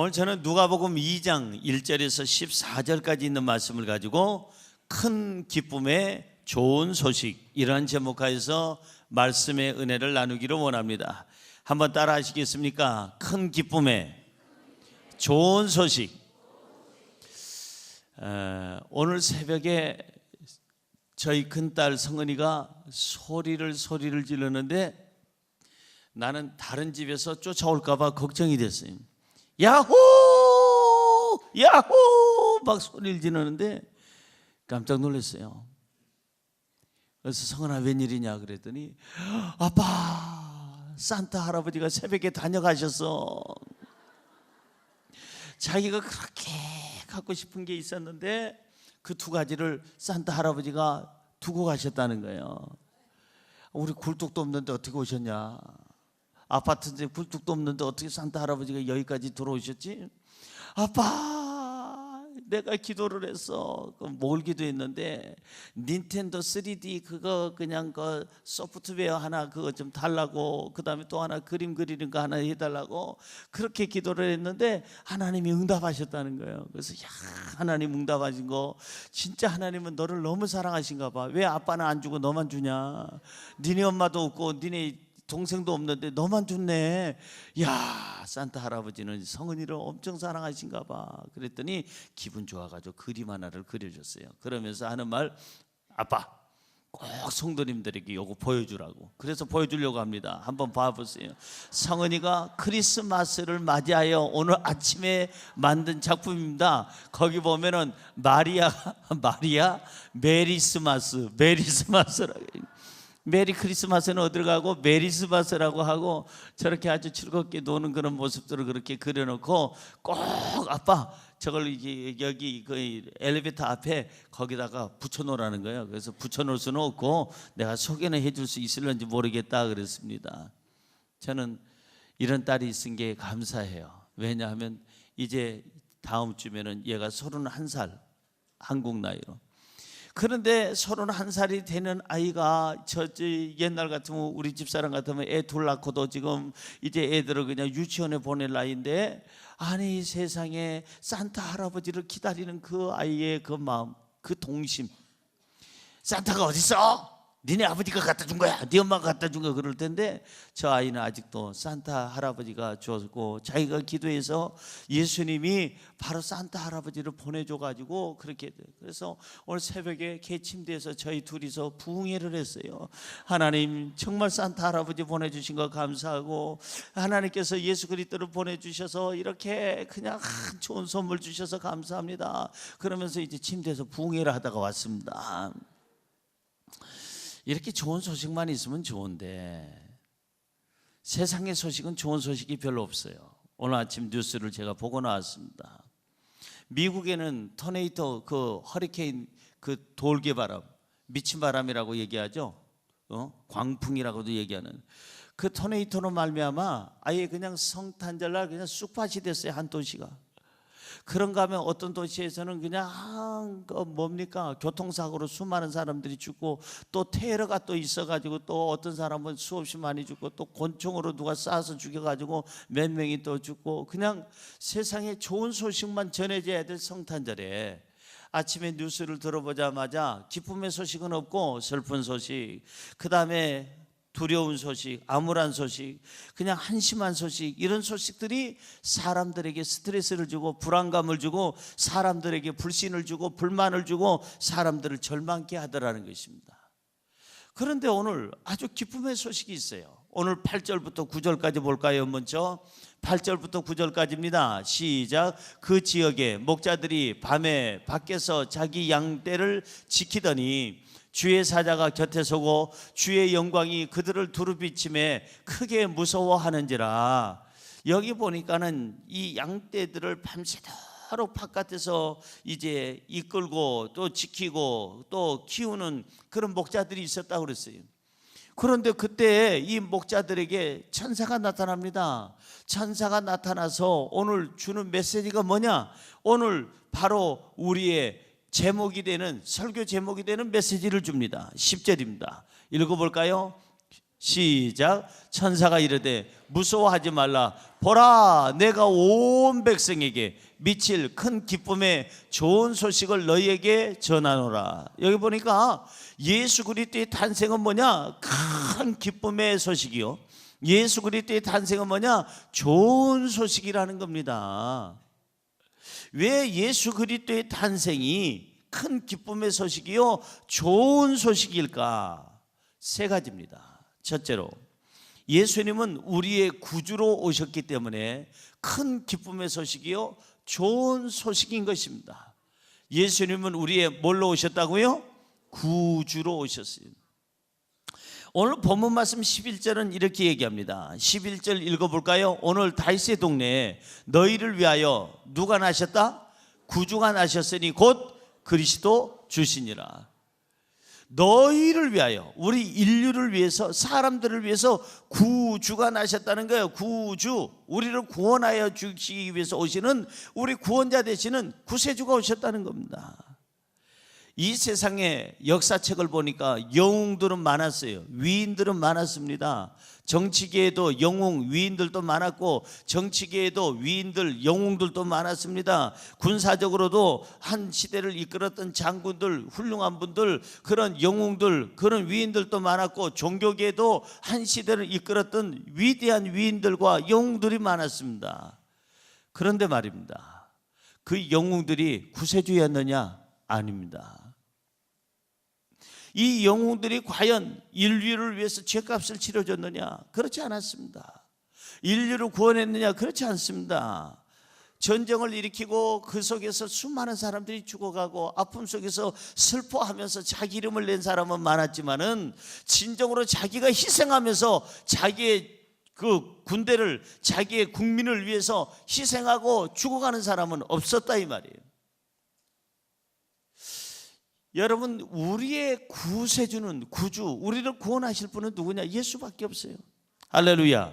오늘 저는 누가복음 2장 1절에서 14절까지 있는 말씀을 가지고 큰 기쁨의 좋은 소식, 이러한 제목하에서 말씀의 은혜를 나누기를 원합니다. 한번 따라 하시겠습니까? 큰 기쁨의 좋은 소식. 오늘 새벽에 저희 큰딸 성은이가 소리를 지르는데 나는 다른 집에서 쫓아올까 봐 걱정이 됐어요. 야호! 야호! 막 소리를 지르는데 깜짝 놀랐어요. 그래서 성은아 웬일이냐 그랬더니 아빠, 산타 할아버지가 새벽에 다녀가셨어. 자기가 그렇게 갖고 싶은 게 있었는데 그 두 가지를 산타 할아버지가 두고 가셨다는 거예요. 우리 굴뚝도 없는데 어떻게 오셨냐? 아파트인데 굴뚝도 없는데 어떻게 산타 할아버지가 여기까지 들어오셨지? 아빠, 내가 기도를 했어. 뭘 기도했는데 닌텐도 3D 그거 그냥 그 소프트웨어 하나 그거 좀 달라고, 그 다음에 또 하나 그림 그리는 거 하나 해달라고 그렇게 기도를 했는데 하나님이 응답하셨다는 거예요. 그래서 야, 하나님 응답하신 거 진짜 하나님은 너를 너무 사랑하신가 봐. 왜 아빠는 안 주고 너만 주냐? 니네 엄마도 없고 니네 동생도 없는데 너만 좋네. 야, 산타 할아버지는 성은이를 엄청 사랑하신가 봐. 그랬더니 기분 좋아가지고 그림 하나를 그려줬어요. 그러면서 하는 말, 아빠 꼭 성도님들에게 요거 보여주라고. 그래서 보여주려고 합니다. 한번 봐보세요. 성은이가 크리스마스를 맞이하여 오늘 아침에 만든 작품입니다. 거기 보면은 마리아 메리스마스라고. 메리 크리스마스는 어디로 가고 메리스마스라고 하고 저렇게 아주 즐겁게 노는 그런 모습들을 그렇게 그려놓고 꼭 아빠 저걸 이제 여기 그 엘리베이터 앞에 거기다가 붙여놓으라는 거예요. 그래서 붙여놓을 수는 없고 내가 소개는 해줄 수 있을런지 모르겠다 그랬습니다. 저는 이런 딸이 있은 게 감사해요. 왜냐하면 이제 다음 주면은 얘가 31살 한국 나이로. 그런데 31살이 되는 아이가 옛날 같으면 우리 집사람 같으면 애 둘 낳고도 지금 이제 애들을 그냥 유치원에 보낼 나이인데, 아니 세상에 산타 할아버지를 기다리는 그 아이의 그 마음, 그 동심. 산타가 어디 있어? 니네 아버지가 갖다 준 거야, 네 엄마가 갖다 준 거야 그럴 텐데 저 아이는 아직도 산타 할아버지가 줬고 자기가 기도해서 예수님이 바로 산타 할아버지를 보내줘가지고 그렇게 돼요. 그래서 오늘 새벽에 개침대에서 저희 둘이서 부흥회를 했어요. 하나님 정말 산타 할아버지 보내주신 거 감사하고 하나님께서 예수 그리스도를 보내주셔서 이렇게 그냥 좋은 선물 주셔서 감사합니다. 그러면서 이제 침대에서 부흥회를 하다가 왔습니다. 이렇게 좋은 소식만 있으면 좋은데 세상의 소식은 좋은 소식이 별로 없어요. 오늘 아침 뉴스를 제가 보고 나왔습니다. 미국에는 토네이도 그 허리케인 그 돌개바람, 미친 바람이라고 얘기하죠. 광풍이라고도 얘기하는 그 토네이도로 말미암아 아예 그냥 성탄절날 그냥 쑥밭이 됐어요. 한 도시가. 그런가 하면 어떤 도시에서는 그냥 뭡니까 교통사고로 수많은 사람들이 죽고 또 테러가 또 있어가지고 또 어떤 사람은 수없이 많이 죽고 또 권총으로 누가 쏴서 죽여가지고 몇 명이 또 죽고, 그냥 세상에 좋은 소식만 전해져야 될 성탄절에 아침에 뉴스를 들어보자마자 기쁨의 소식은 없고 슬픈 소식, 그 다음에 두려운 소식, 암울한 소식, 그냥 한심한 소식, 이런 소식들이 사람들에게 스트레스를 주고 불안감을 주고 사람들에게 불신을 주고 불만을 주고 사람들을 절망케 하더라는 것입니다. 그런데 오늘 아주 기쁨의 소식이 있어요. 오늘 8절부터 9절까지 볼까요? 먼저 8절부터 9절까지입니다. 시작. 그 지역에 목자들이 밤에 밖에서 자기 양떼를 지키더니 주의 사자가 곁에 서고 주의 영광이 그들을 두루비침에 크게 무서워하는지라. 여기 보니까는 이 양떼들을 밤새도록 바깥에서 이제 이끌고 또 지키고 또 키우는 그런 목자들이 있었다고 그랬어요. 그런데 그때 이 목자들에게 천사가 나타납니다. 천사가 나타나서 오늘 주는 메시지가 뭐냐? 오늘 바로 우리의 제목이 되는 설교 제목이 되는 메시지를 줍니다. 10절입니다. 읽어볼까요? 시작. 천사가 이르되 무서워하지 말라. 보라, 내가 온 백성에게 미칠 큰 기쁨의 좋은 소식을 너희에게 전하노라. 여기 보니까 예수 그리스도의 탄생은 뭐냐? 큰 기쁨의 소식이요. 예수 그리스도의 탄생은 뭐냐? 좋은 소식이라는 겁니다. 왜 예수 그리스도의 탄생이 큰 기쁨의 소식이요 좋은 소식일까? 세 가지입니다. 첫째로, 예수님은 우리의 구주로 오셨기 때문에 큰 기쁨의 소식이요 좋은 소식인 것입니다. 예수님은 우리의 뭘로 오셨다고요? 구주로 오셨어요. 오늘 본문 말씀 11절은 이렇게 얘기합니다. 11절 읽어볼까요? 오늘 다윗의 동네에 너희를 위하여 누가 나셨다? 구주가 나셨으니 곧 그리스도 주시니라. 너희를 위하여, 우리 인류를 위해서, 사람들을 위해서 구주가 나셨다는 거예요. 구주, 우리를 구원하여 주시기 위해서 오시는 우리 구원자 되시는 구세주가 오셨다는 겁니다. 이 세상의 역사책을 보니까 영웅들은 많았어요. 위인들은 많았습니다. 정치계에도 영웅 위인들도 많았고, 정치계에도 위인들 영웅들도 많았습니다. 군사적으로도 한 시대를 이끌었던 장군들, 훌륭한 분들, 그런 영웅들, 그런 위인들도 많았고, 종교계에도 한 시대를 이끌었던 위대한 위인들과 영웅들이 많았습니다. 그런데 말입니다, 그 영웅들이 구세주였느냐? 아닙니다. 이 영웅들이 과연 인류를 위해서 죄값을 치러줬느냐? 그렇지 않았습니다. 인류를 구원했느냐? 그렇지 않습니다. 전쟁을 일으키고 그 속에서 수많은 사람들이 죽어가고 아픔 속에서 슬퍼하면서 자기 이름을 낸 사람은 많았지만은 진정으로 자기가 희생하면서 자기의 그 군대를, 자기의 국민을 위해서 희생하고 죽어가는 사람은 없었다 이 말이에요. 여러분, 우리의 구세주는, 구주, 우리를 구원하실 분은 누구냐? 예수밖에 없어요. 할렐루야.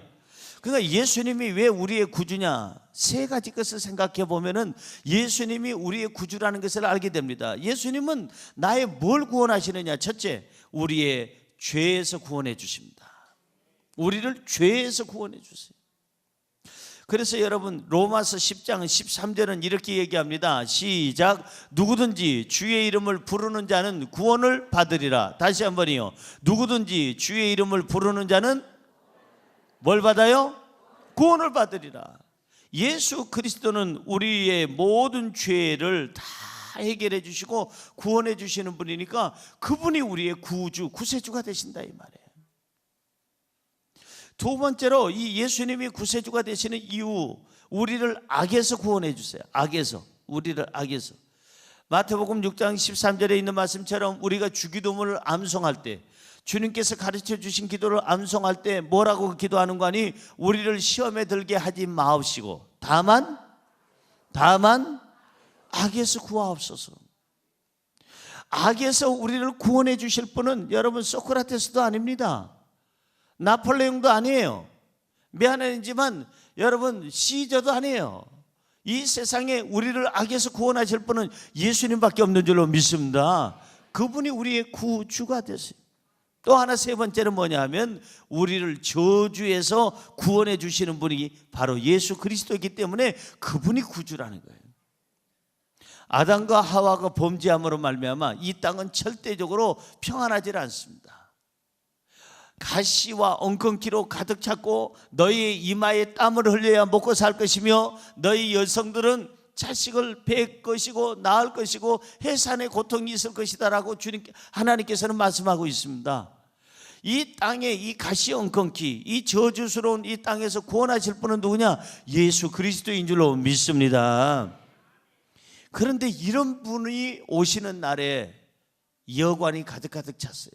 그러니까 예수님이 왜 우리의 구주냐? 세 가지 것을 생각해 보면은 예수님이 우리의 구주라는 것을 알게 됩니다. 예수님은 나의 뭘 구원하시느냐? 첫째, 우리의 죄에서 구원해 주십니다. 우리를 죄에서 구원해 주세요. 그래서 여러분, 로마서 10장 13절은 이렇게 얘기합니다. 시작. 누구든지 주의 이름을 부르는 자는 구원을 받으리라. 다시 한번요. 누구든지 주의 이름을 부르는 자는 뭘 받아요? 구원을 받으리라. 예수 그리스도는 우리의 모든 죄를 다 해결해 주시고 구원해 주시는 분이니까 그분이 우리의 구주, 구세주가 되신다 이 말이에요. 두 번째로, 이 예수님이 구세주가 되시는 이유, 우리를 악에서 구원해 주세요. 악에서, 우리를 악에서. 마태복음 6장 13절에 있는 말씀처럼 우리가 주기도문을 암송할 때, 주님께서 가르쳐 주신 기도를 암송할 때 뭐라고 기도하는 거 아니? 우리를 시험에 들게 하지 마옵시고 다만 악에서 구하옵소서. 악에서 우리를 구원해 주실 분은 여러분 소크라테스도 아닙니다. 나폴레옹도 아니에요. 미안하지만 여러분 시저도 아니에요. 이 세상에 우리를 악에서 구원하실 분은 예수님밖에 없는 줄로 믿습니다. 그분이 우리의 구주가 되세요. 또 하나, 세 번째는 뭐냐 하면 우리를 저주에서 구원해 주시는 분이 바로 예수 그리스도이기 때문에 그분이 구주라는 거예요. 아담과 하와가 범죄함으로 말미암아 이 땅은 절대적으로 평안하지 않습니다. 가시와 엉겅퀴로 가득 찼고 너희의 이마에 땀을 흘려야 먹고 살 것이며 너희 여성들은 자식을 뵐 것이고 낳을 것이고 해산의 고통이 있을 것이다 라고 하나님께서는 말씀하고 있습니다. 이 땅에 이 가시 엉겅퀴, 이 저주스러운 이 땅에서 구원하실 분은 누구냐? 예수 그리스도인 줄로 믿습니다. 그런데 이런 분이 오시는 날에 여관이 가득 찼어요.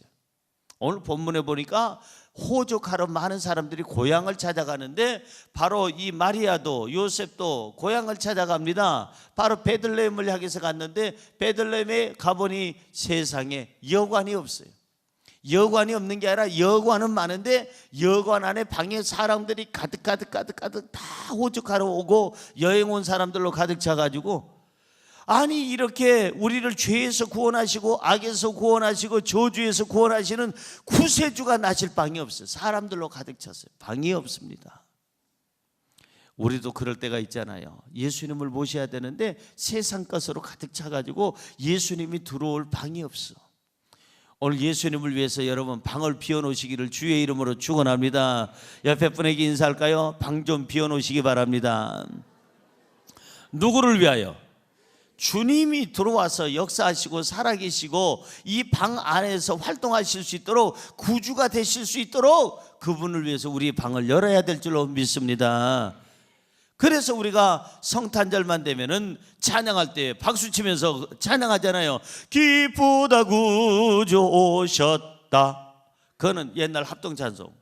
오늘 본문에 보니까 호적하러 많은 사람들이 고향을 찾아가는데 바로 이 마리아도 요셉도 고향을 찾아갑니다. 바로 베들레헴을 향해서 갔는데 베들레헴에 가보니 세상에 여관이 없어요. 여관이 없는 게 아니라 여관은 많은데 여관 안에 방에 사람들이 가득 다 호적하러 오고 여행 온 사람들로 가득 차가지고 아니 이렇게 우리를 죄에서 구원하시고 악에서 구원하시고 저주에서 구원하시는 구세주가 나실 방이 없어요. 사람들로 가득 찼어요. 방이 없습니다. 우리도 그럴 때가 있잖아요. 예수님을 모셔야 되는데 세상 것으로 가득 차가지고 예수님이 들어올 방이 없어. 오늘 예수님을 위해서 여러분 방을 비워놓으시기를 주의 이름으로 축원합니다. 옆에 분에게 인사할까요? 방 좀 비워놓으시기 바랍니다. 누구를 위하여? 주님이 들어와서 역사하시고 살아계시고 이 방 안에서 활동하실 수 있도록, 구주가 되실 수 있도록 그분을 위해서 우리 방을 열어야 될 줄로 믿습니다. 그래서 우리가 성탄절만 되면은 찬양할 때 박수 치면서 찬양하잖아요. 기쁘다 구주 오셨다. 그거는 옛날 합동 찬송.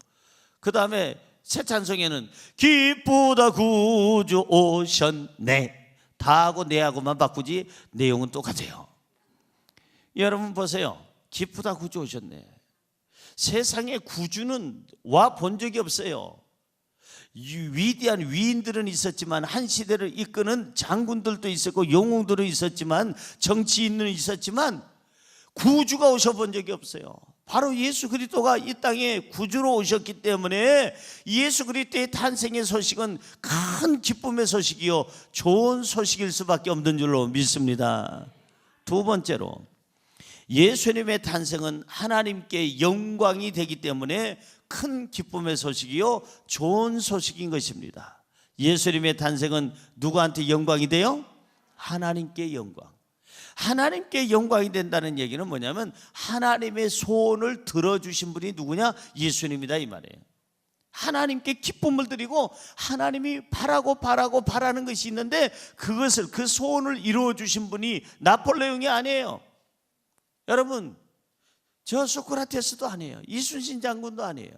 그 다음에 새 찬송에는 기쁘다 구주 오셨네. 다하고 네하고만 바꾸지 내용은 똑같아요. 여러분 보세요. 기쁘다 구주 오셨네. 세상에 구주는 와 본 적이 없어요. 위대한 위인들은 있었지만, 한 시대를 이끄는 장군들도 있었고 영웅들은 있었지만, 정치인은 있었지만 구주가 오셔본 적이 없어요. 바로 예수 그리스도가 이 땅에 구주로 오셨기 때문에 예수 그리스도의 탄생의 소식은 큰 기쁨의 소식이요 좋은 소식일 수밖에 없는 줄로 믿습니다. 두 번째로, 예수님의 탄생은 하나님께 영광이 되기 때문에 큰 기쁨의 소식이요 좋은 소식인 것입니다. 예수님의 탄생은 누구한테 영광이 돼요? 하나님께 영광. 하나님께 영광이 된다는 얘기는 뭐냐면 하나님의 소원을 들어주신 분이 누구냐? 예수님이다 이 말이에요. 하나님께 기쁨을 드리고 하나님이 바라는 것이 있는데 그것을, 그 소원을 이루어 주신 분이 나폴레옹이 아니에요. 여러분, 저 소크라테스도 아니에요. 이순신 장군도 아니에요.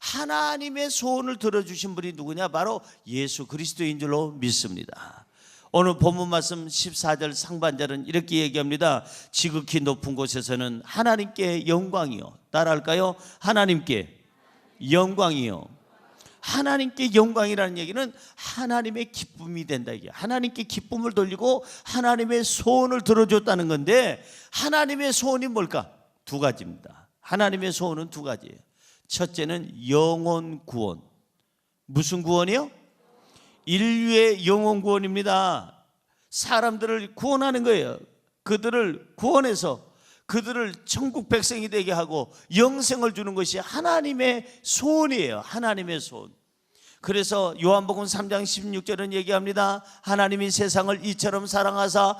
하나님의 소원을 들어주신 분이 누구냐? 바로 예수 그리스도인 줄로 믿습니다. 오늘 본문 말씀 14절 상반절은 이렇게 얘기합니다. 지극히 높은 곳에서는 하나님께 영광이요. 따라할까요? 하나님께 영광이요. 하나님께 영광이라는 얘기는 하나님의 기쁨이 된다 이게. 하나님께 기쁨을 돌리고 하나님의 소원을 들어줬다는 건데, 하나님의 소원이 뭘까? 두 가지입니다. 하나님의 소원은 두 가지예요. 첫째는 영혼 구원. 무슨 구원이요? 인류의 영혼 구원입니다. 사람들을 구원하는 거예요. 그들을 구원해서 그들을 천국 백성이 되게 하고 영생을 주는 것이 하나님의 소원이에요. 하나님의 소원. 그래서 요한복음 3장 16절은 얘기합니다. 하나님이 세상을 이처럼 사랑하사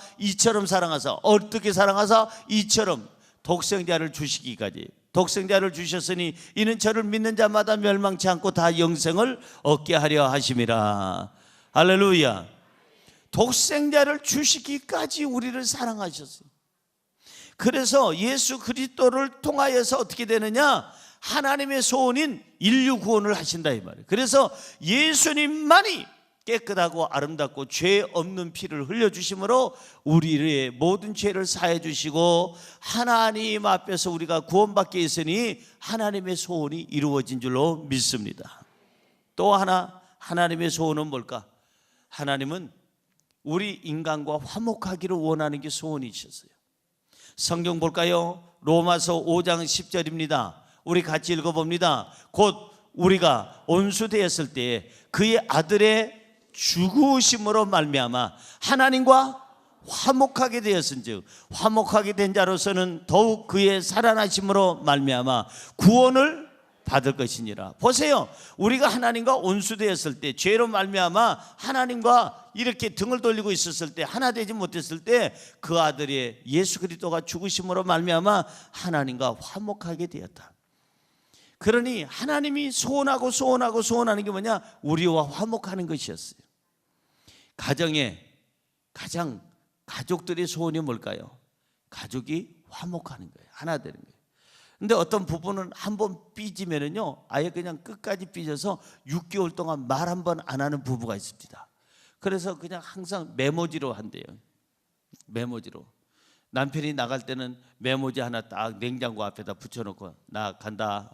어떻게 사랑하사? 이처럼 독생자를 주시기까지. 독생자를 주셨으니 이는 저를 믿는 자마다 멸망치 않고 다 영생을 얻게 하려 하심이라. 할렐루야. 독생자를 주시기까지 우리를 사랑하셨어요. 그래서 예수 그리스도를 통하여서 어떻게 되느냐? 하나님의 소원인 인류 구원을 하신다 이 말이에요. 그래서 예수님만이 깨끗하고 아름답고 죄 없는 피를 흘려주심으로 우리의 모든 죄를 사해 주시고 하나님 앞에서 우리가 구원받게 있으니 하나님의 소원이 이루어진 줄로 믿습니다. 또 하나, 하나님의 소원은 뭘까? 하나님은 우리 인간과 화목하기를 원하는 게 소원이셨어요. 성경 볼까요? 로마서 5장 10절입니다. 우리 같이 읽어봅니다. 곧 우리가 온수되었을 때 그의 아들의 죽으심으로 말미암아 하나님과 화목하게 되었은즉 화목하게 된 자로서는 더욱 그의 살아나심으로 말미암아 구원을 받을 것이니라. 보세요. 우리가 하나님과 온수되었을 때, 죄로 말미암아 하나님과 이렇게 등을 돌리고 있었을 때, 하나 되지 못했을 때 그 아들의 예수 그리스도가 죽으심으로 말미암아 하나님과 화목하게 되었다. 그러니 하나님이 소원하는 게 뭐냐? 우리와 화목하는 것이었어요. 가정에 가장 가족들의 소원이 뭘까요? 가족이 화목하는 거예요. 하나 되는 거예요. 근데 어떤 부부는 한번 삐지면은요, 아예 그냥 끝까지 삐져서 6개월 동안 말 한 번 안 하는 부부가 있습니다. 그래서 그냥 항상 메모지로 한대요. 메모지로. 남편이 나갈 때는 메모지 하나 딱 냉장고 앞에다 붙여놓고 나 간다.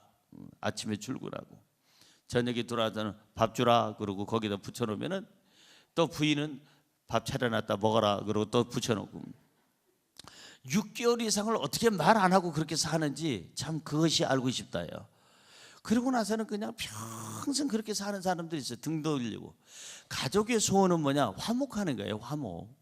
아침에 출근하고 저녁에 돌아와서는 밥 주라 그러고 거기다 붙여놓으면은 또 부인은 밥 차려놨다 먹어라 그러고 또 붙여놓고 6개월 이상을 어떻게 말 안 하고 그렇게 사는지 참 그것이 알고 싶다요. 그러고 나서는 그냥 평생 그렇게 사는 사람들이 있어요. 등 돌리고. 가족의 소원은 뭐냐? 화목하는 거예요. 화목.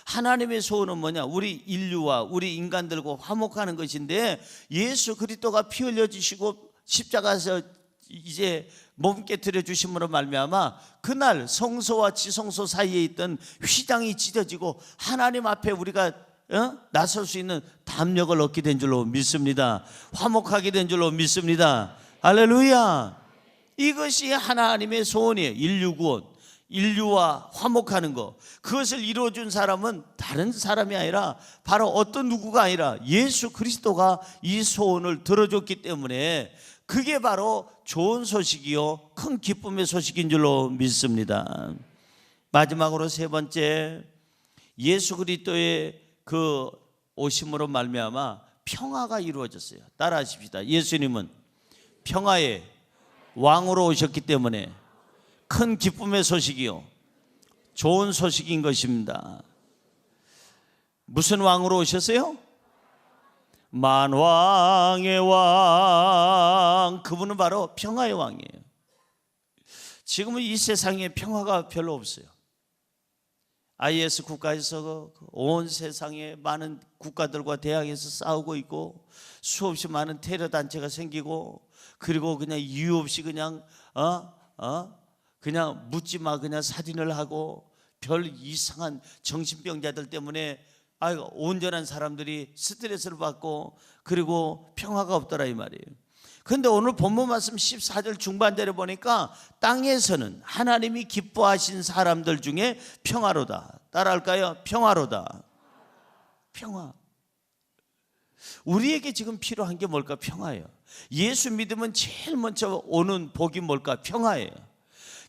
하나님의 소원은 뭐냐? 우리 인류와 우리 인간들과 화목하는 것인데, 예수 그리스도가 피 흘려 주시고 십자가에서 이제 몸 깨뜨려 주심으로 말미암아 그날 성소와 지성소 사이에 있던 휘장이 찢어지고 하나님 앞에 우리가 나설 수 있는 담력을 얻게 된 줄로 믿습니다. 화목하게 된 줄로 믿습니다. 할렐루야. 이것이 하나님의 소원이에요. 인류 구원, 인류와 화목하는 것. 그것을 이루어준 사람은 다른 사람이 아니라 바로 어떤 누구가 아니라 예수 그리스도가 이 소원을 들어줬기 때문에 그게 바로 좋은 소식이요 큰 기쁨의 소식인 줄로 믿습니다. 마지막으로 세 번째, 예수 그리스도의 그 오심으로 말미암아 평화가 이루어졌어요. 따라하십시다. 예수님은 평화의 왕으로 오셨기 때문에 큰 기쁨의 소식이요 좋은 소식인 것입니다. 무슨 왕으로 오셨어요? 만왕의 왕. 그분은 바로 평화의 왕이에요. 지금은 이 세상에 평화가 별로 없어요. IS 국가에서 온 세상에 많은 국가들과 대항해서 싸우고 있고, 수없이 많은 테러 단체가 생기고, 그리고 그냥 이유 없이 그냥 그냥 묻지마 그냥 살인을 하고, 별 이상한 정신병자들 때문에 온전한 사람들이 스트레스를 받고, 그리고 평화가 없더라 이 말이에요. 그런데 오늘 본문 말씀 14절 중반절에 보니까 땅에서는 하나님이 기뻐하신 사람들 중에 평화로다. 따라할까요? 평화로다. 평화. 우리에게 지금 필요한 게 뭘까? 평화예요. 예수 믿으면 제일 먼저 오는 복이 뭘까? 평화예요.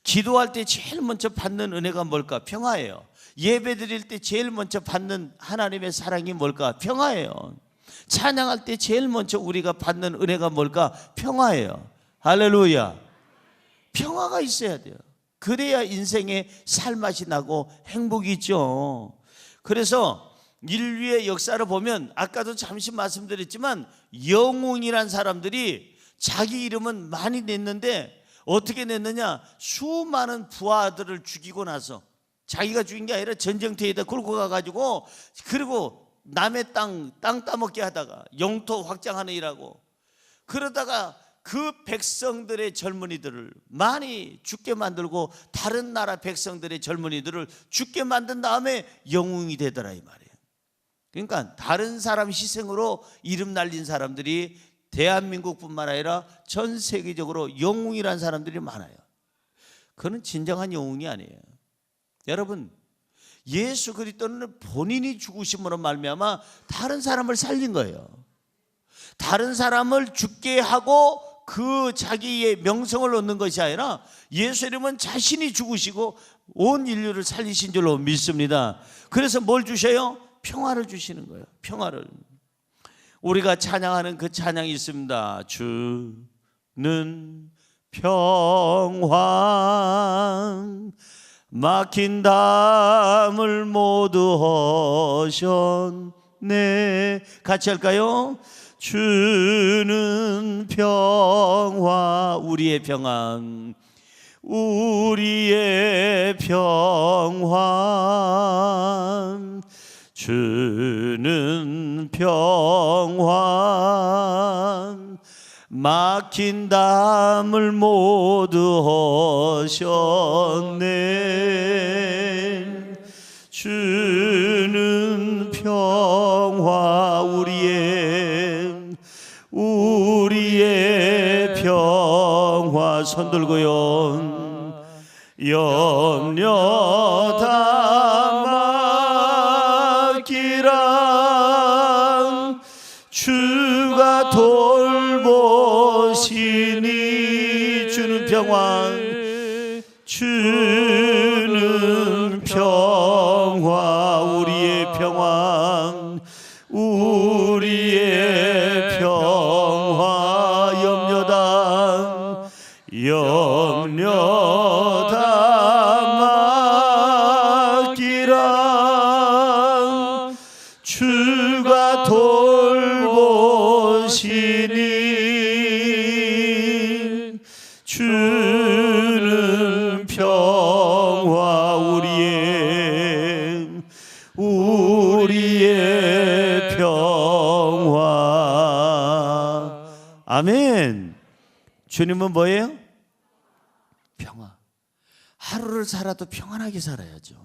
기도할 때 제일 먼저 받는 은혜가 뭘까? 평화예요. 예배 드릴 때 제일 먼저 받는 하나님의 사랑이 뭘까? 평화예요. 찬양할 때 제일 먼저 우리가 받는 은혜가 뭘까? 평화예요. 할렐루야. 평화가 있어야 돼요. 그래야 인생에 살맛이 나고 행복이 있죠. 그래서 인류의 역사를 보면 아까도 잠시 말씀드렸지만 영웅이란 사람들이 자기 이름은 많이 냈는데 어떻게 냈느냐? 수많은 부하들을 죽이고 나서, 자기가 죽인 게 아니라 전쟁터에다 끌고 가가지고, 그리고 남의 땅 따먹게 하다가 영토 확장하는 일하고, 그러다가 그 백성들의 젊은이들을 많이 죽게 만들고 다른 나라 백성들의 젊은이들을 죽게 만든 다음에 영웅이 되더라 이 말이에요. 그러니까 다른 사람 희생으로 이름 날린 사람들이 대한민국뿐만 아니라 전 세계적으로 영웅이라는 사람들이 많아요. 그건 진정한 영웅이 아니에요. 여러분, 예수 그리스도는 본인이 죽으심으로 말미암아 다른 사람을 살린 거예요. 다른 사람을 죽게 하고 그 자기의 명성을 얻는 것이 아니라 예수님은 자신이 죽으시고 온 인류를 살리신 줄로 믿습니다. 그래서 뭘 주셔요? 평화를 주시는 거예요. 평화를. 우리가 찬양하는 그 찬양이 있습니다. 주는 평화 막힌 담을 모두 허셨네. 같이 할까요? 주는 평화, 우리의 평안, 우리의 평화, 주는 평화 막힌 담을 모두 허셨네. 주는 평화, 우리의 평화. 손 들고요. 염려 다 맡기라. 주가 돌보시니. 주는 평화, 주는 평화, 우리의 평화, 우리의 평화. 염려 다 맡기라. 우리의 평화. 아멘. 주님은 뭐예요? 평화. 하루를 살아도 평안하게 살아야죠.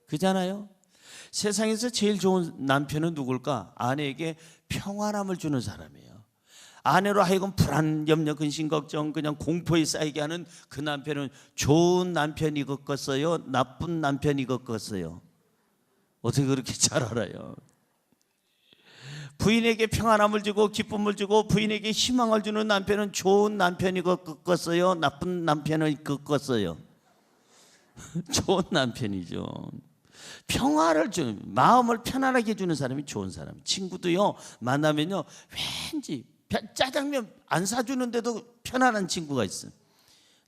그잖아요. 세상에서 제일 좋은 남편은 누굴까? 아내에게 평안함을 주는 사람이에요. 아내로 하여금 불안, 염려, 근심, 걱정, 그냥 공포에 쌓이게 하는 그 남편은 좋은 남편이겠어요? 나쁜 남편이겠어요? 어떻게 그렇게 잘 알아요? 부인에게 평안함을 주고 기쁨을 주고 부인에게 희망을 주는 남편은 좋은 남편이겠어요? 나쁜 남편이겠어요? 좋은 남편이죠. 평화를 주는, 마음을 편안하게 해주는 사람이 좋은 사람. 친구도요, 만나면요 왠지 짜장면 안 사주는데도 편안한 친구가 있어요.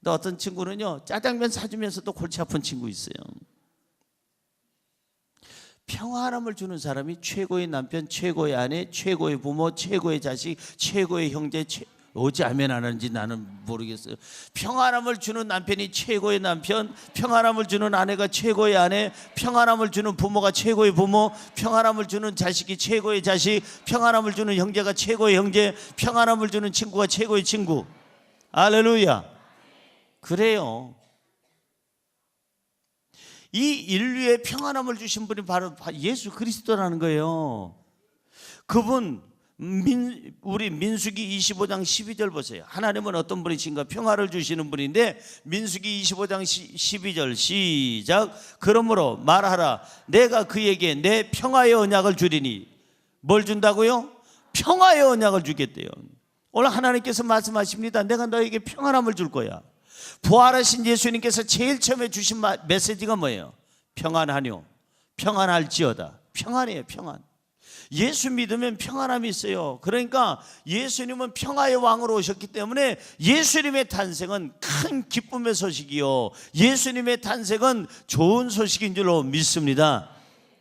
근데 어떤 친구는요 짜장면 사주면서도 골치 아픈 친구 있어요. 평안함을 주는 사람이 최고의 남편, 최고의 아내, 최고의 부모, 최고의 자식, 최고의 형제, 어찌 아멘 안 하는지 나는 모르겠어요. 평안함을 주는 남편이 최고의 남편, 평안함을 주는 아내가 최고의 아내, 평안함을 주는 부모가 최고의 부모, 평안함을 주는 자식이 최고의 자식, 평안함을 주는 형제가 최고의 형제, 평안함을 주는 친구가 최고의 친구. 할렐루야. 그래요. 이 인류에 평안함을 주신 분이 바로 예수 그리스도라는 거예요. 그분 우리 민수기 25장 12절 보세요. 하나님은 어떤 분이신가? 평화를 주시는 분인데 민수기 25장 12절 시작. 그러므로 말하라. 내가 그에게 내 평화의 언약을 주리니. 뭘 준다고요? 평화의 언약을 주겠대요. 오늘 하나님께서 말씀하십니다. 내가 너에게 평안함을 줄 거야. 부활하신 예수님께서 제일 처음에 주신 메시지가 뭐예요? 평안하뇨, 평안할지어다. 평안이에요. 평안. 예수 믿으면 평안함이 있어요. 그러니까 예수님은 평화의 왕으로 오셨기 때문에 예수님의 탄생은 큰 기쁨의 소식이요, 예수님의 탄생은 좋은 소식인 줄로 믿습니다.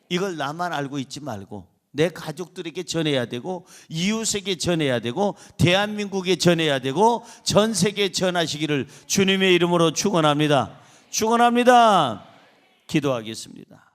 이걸 나만 알고 있지 말고 내 가족들에게 전해야 되고, 이웃에게 전해야 되고, 대한민국에 전해야 되고, 전 세계에 전하시기를 주님의 이름으로 축원합니다. 축원합니다. 기도하겠습니다.